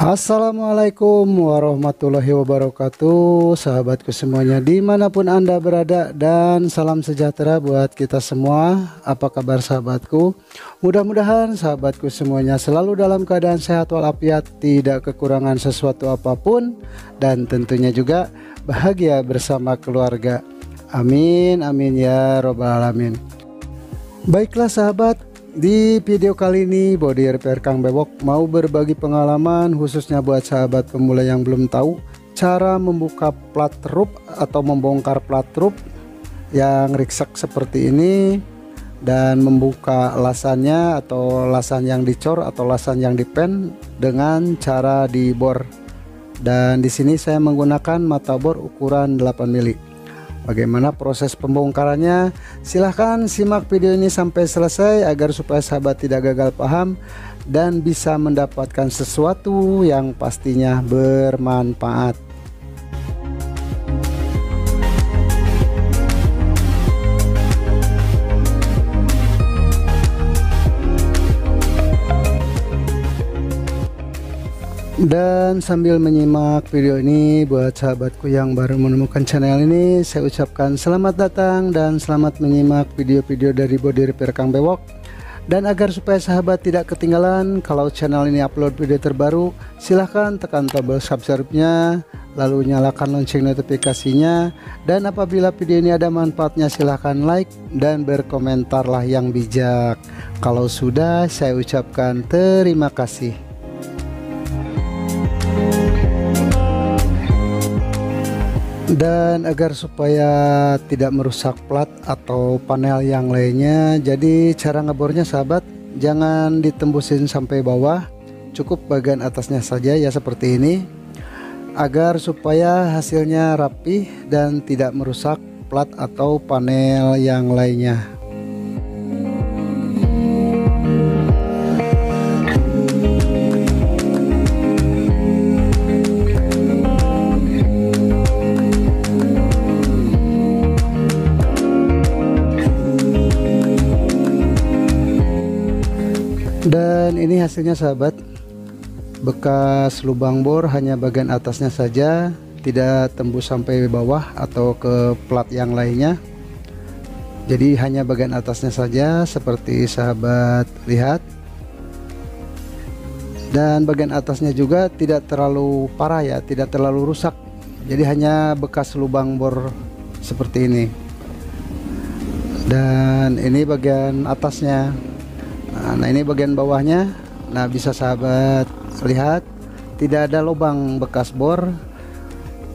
Assalamualaikum warahmatullahi wabarakatuh, sahabatku semuanya dimanapun Anda berada, dan salam sejahtera buat kita semua. Apa kabar sahabatku? Mudah-mudahan sahabatku semuanya selalu dalam keadaan sehat walafiat, tidak kekurangan sesuatu apapun, dan tentunya juga bahagia bersama keluarga. Amin amin ya robbal alamin. Baiklah sahabat, di video kali ini Body Repair Kang Bewok mau berbagi pengalaman khususnya buat sahabat pemula yang belum tahu cara membuka plat roof atau membongkar plat roof yang riksek seperti ini, dan membuka lasannya atau lasan yang dicor atau lasan yang dipen dengan cara dibor. Dan di sini saya menggunakan mata bor ukuran 8 mili. Bagaimana proses pembongkarannya? Silahkan simak video ini sampai selesai agar supaya sahabat tidak gagal paham dan bisa mendapatkan sesuatu yang pastinya bermanfaat. Dan sambil menyimak video ini, buat sahabatku yang baru menemukan channel ini, saya ucapkan selamat datang dan selamat menyimak video-video dari Body Repair Kang Bewok. Dan agar supaya sahabat tidak ketinggalan kalau channel ini upload video terbaru, silahkan tekan tombol subscribe-nya, lalu nyalakan lonceng notifikasinya, dan apabila video ini ada manfaatnya silahkan like dan berkomentarlah yang bijak. Kalau sudah, saya ucapkan terima kasih. Dan agar supaya tidak merusak plat atau panel yang lainnya, jadi cara ngebornya sahabat, jangan ditembusin sampai bawah, cukup bagian atasnya saja ya seperti ini, agar supaya hasilnya rapi dan tidak merusak plat atau panel yang lainnya. Dan ini hasilnya sahabat, bekas lubang bor hanya bagian atasnya saja, tidak tembus sampai bawah atau ke plat yang lainnya. Jadi hanya bagian atasnya saja seperti sahabat lihat. Dan bagian atasnya juga tidak terlalu parah ya, tidak terlalu rusak. Jadi hanya bekas lubang bor seperti ini. Dan ini bagian atasnya. Nah ini bagian bawahnya. Nah bisa sahabat lihat, tidak ada lubang bekas bor,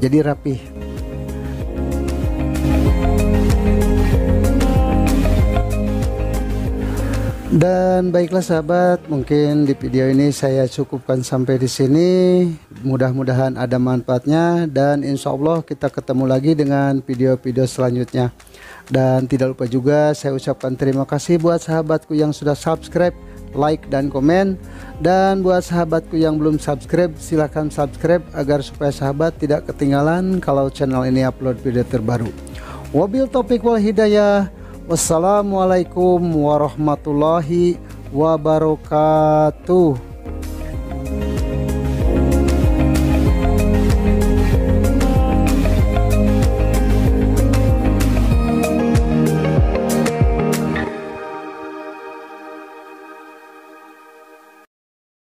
jadi rapi. Dan baiklah sahabat, mungkin di video ini saya cukupkan sampai di sini. Mudah-mudahan ada manfaatnya, dan insya Allah kita ketemu lagi dengan video-video selanjutnya. Dan tidak lupa juga saya ucapkan terima kasih buat sahabatku yang sudah subscribe, like, dan komen. Dan buat sahabatku yang belum subscribe, silahkan subscribe agar supaya sahabat tidak ketinggalan kalau channel ini upload video terbaru. Wabil taufiq wal hidayah. Wassalamualaikum warahmatullahi wabarakatuh.